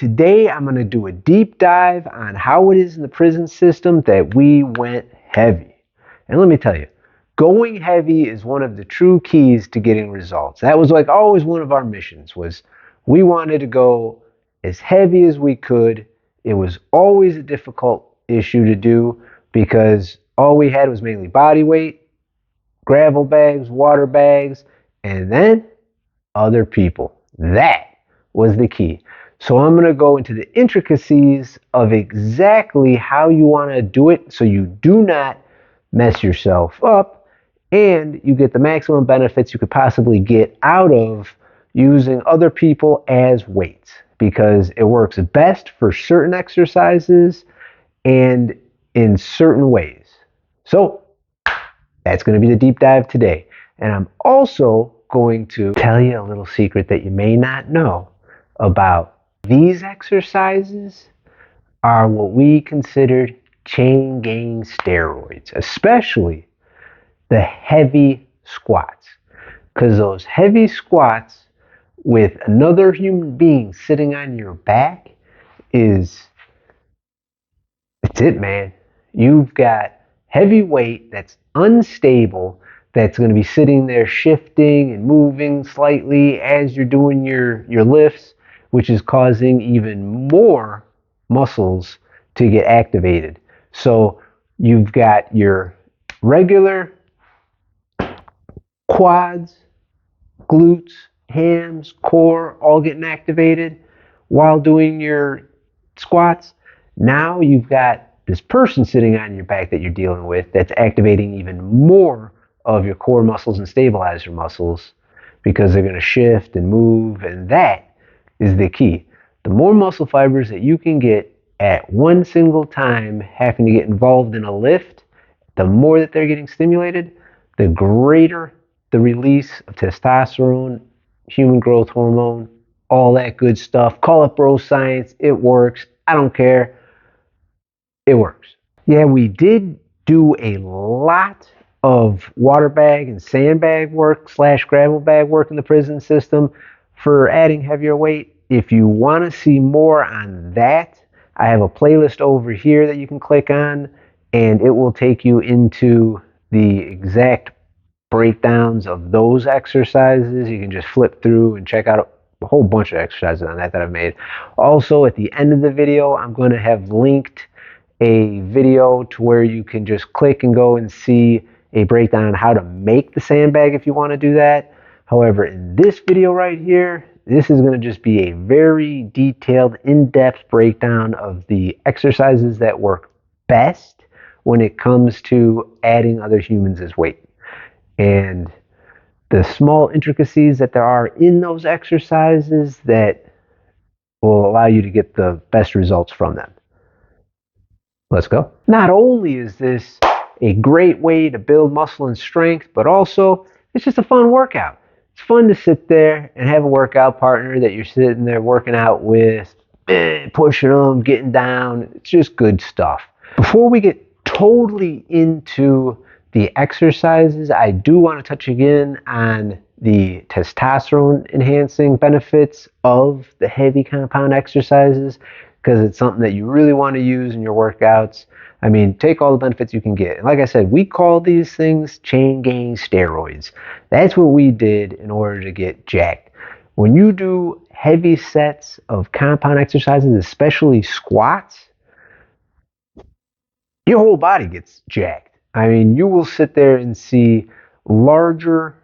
today I'm going to do a deep dive on how it is in the prison system that we went heavy. And let me tell you, going heavy is one of the true keys to getting results. That was like always one of our missions, was we wanted to go as heavy as we could. It was always a difficult issue to do because all we had was mainly body weight, gravel bags, water bags, and then other people. That was the key. So I'm going to go into the intricacies of exactly how you want to do it so you do not mess yourself up and you get the maximum benefits you could possibly get out of using other people as weights, because it works best for certain exercises and in certain ways. So that's going to be the deep dive today. And I'm also going to tell you a little secret that you may not know about. These exercises are what we considered chain gang steroids, especially the heavy squats. Because those heavy squats with another human being sitting on your back it's it, man. You've got heavy weight that's unstable, that's going to be sitting there shifting and moving slightly as you're doing your lifts, which is causing even more muscles to get activated. So you've got your regular quads, glutes, hams, core all getting activated while doing your squats. Now you've got this person sitting on your back that you're dealing with that's activating even more of your core muscles and stabilizer muscles, because they're going to shift and move, and that is the key. The more muscle fibers that you can get at one single time having to get involved in a lift, the more that they're getting stimulated, the greater the release of testosterone, human growth hormone, all that good stuff. Call it bro science. It works. I don't care. It works. Yeah, we did do a lot of water bag and sandbag work / gravel bag work in the prison system for adding heavier weight. If you want to see more on that, I have a playlist over here that you can click on, and it will take you into the exact breakdowns of those exercises. You can just flip through and check out a whole bunch of exercises on that I've made. Also, at the end of the video, I'm going to have linked a video to where you can just click and go and see a breakdown on how to make the sandbag if you want to do that. However, in this video right here, this is going to just be a very detailed, in-depth breakdown of the exercises that work best when it comes to adding other humans as weight, and the small intricacies that there are in those exercises that will allow you to get the best results from them. Let's go. Not only is this a great way to build muscle and strength, but also it's just a fun workout. It's fun to sit there and have a workout partner that you're sitting there working out with, pushing them, getting down. It's just good stuff. Before we get totally into the exercises, I do want to touch again on the testosterone enhancing benefits of the heavy compound exercises, because it's something that you really want to use in your workouts. I mean, take all the benefits you can get. And like I said, we call these things chain gang steroids. That's what we did in order to get jacked. When you do heavy sets of compound exercises, especially squats, your whole body gets jacked. I mean, you will sit there and see larger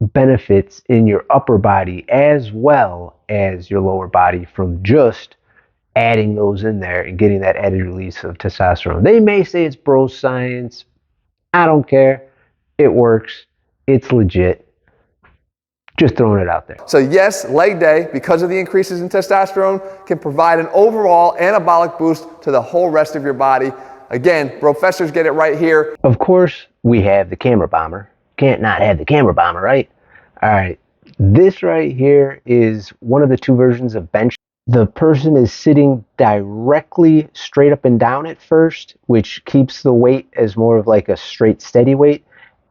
benefits in your upper body as well as your lower body from just adding those in there and getting that added release of testosterone. They may say it's bro science. I don't care. It works. It's legit. Just throwing it out there. So yes, leg day, because of the increases in testosterone, can provide an overall anabolic boost to the whole rest of your body. Again, professors get it right here. Of course, we have the camera bomber. Can't not have the camera bomber, right? All right. This right here is one of the two versions of bench. The person is sitting directly straight up and down at first, which keeps the weight as more of like a straight, steady weight.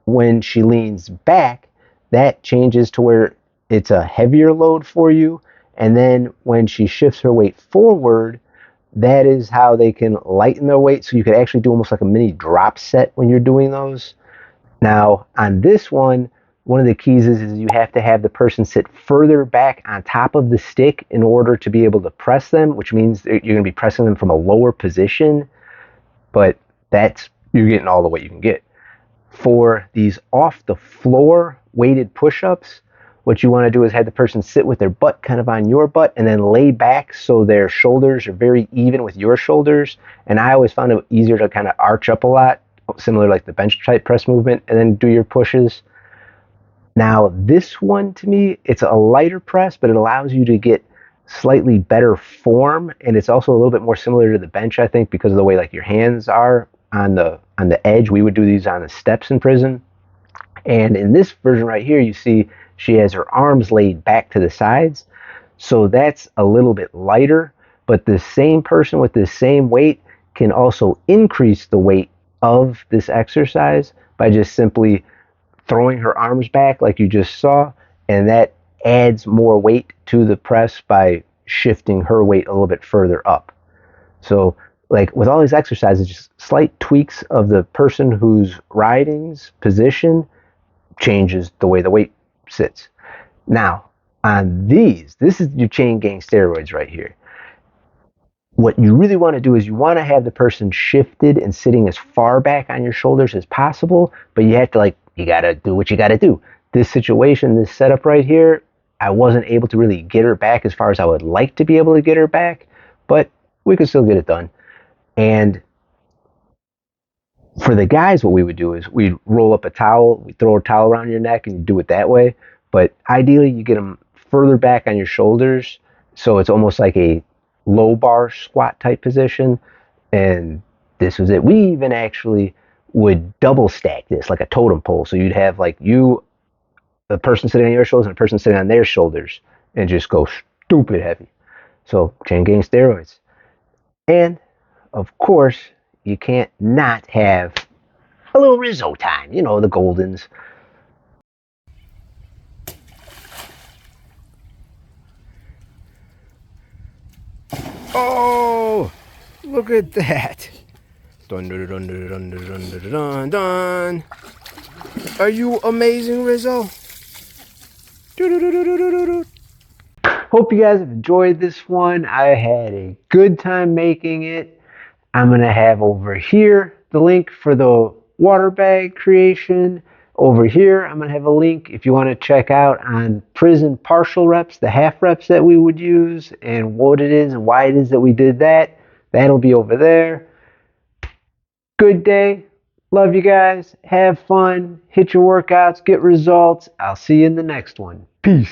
When she leans back, that changes to where it's a heavier load for you, And then when she shifts her weight forward, that is how they can lighten their weight. So you could actually do almost like a mini drop set when you're doing those. Now, on this one of the keys is you have to have the person sit further back on top of the stick in order to be able to press them, which means you're going to be pressing them from a lower position, but you're getting all the weight you can get. For these off the floor weighted push-ups, what you want to do is have the person sit with their butt kind of on your butt and then lay back so their shoulders are very even with your shoulders. And I always found it easier to kind of arch up a lot, similar like the bench type press movement, and then do your pushes. Now, this one to me, it's a lighter press, but it allows you to get slightly better form, and it's also a little bit more similar to the bench, I think, because of the way like your hands are on the edge. We would do these on the steps in prison. And in this version right here, you see she has her arms laid back to the sides. So that's a little bit lighter, but the same person with the same weight can also increase the weight of this exercise by just simply throwing her arms back like you just saw, and that adds more weight to the press by shifting her weight a little bit further up. So like with all these exercises, just slight tweaks of the person who's riding's position changes the way the weight sits. Now, on this is your chain gang steroids right here. What you really want to do is you want to have the person shifted and sitting as far back on your shoulders as possible, but you have to you got to do what you got to do. This situation, this setup right here, I wasn't able to really get her back as far as I would like to be able to get her back, but we could still get it done. And for the guys, what we would do is we'd roll up a towel, we throw a towel around your neck and you do it that way. But ideally you get them further back on your shoulders. So it's almost like a low bar squat type position. And this was it. We even actually would double stack this like a totem pole. So you'd have like the person sitting on your shoulders and a person sitting on their shoulders and just go stupid heavy. So chain gang steroids. And of course, you can't not have a little Rizzo time. You know, the Goldens. Oh, look at that. Dun, dun, dun, dun, dun, dun, dun, dun, dun. Are you amazing, Rizzo? Hope you guys have enjoyed this one. I had a good time making it. I'm going to have over here the link for the water bag creation. Over here, I'm going to have a link if you want to check out on prison partial reps, the half reps that we would use, and what it is and why it is that we did that. That'll be over there. Good day. Love you guys. Have fun. Hit your workouts. Get results. I'll see you in the next one. Peace.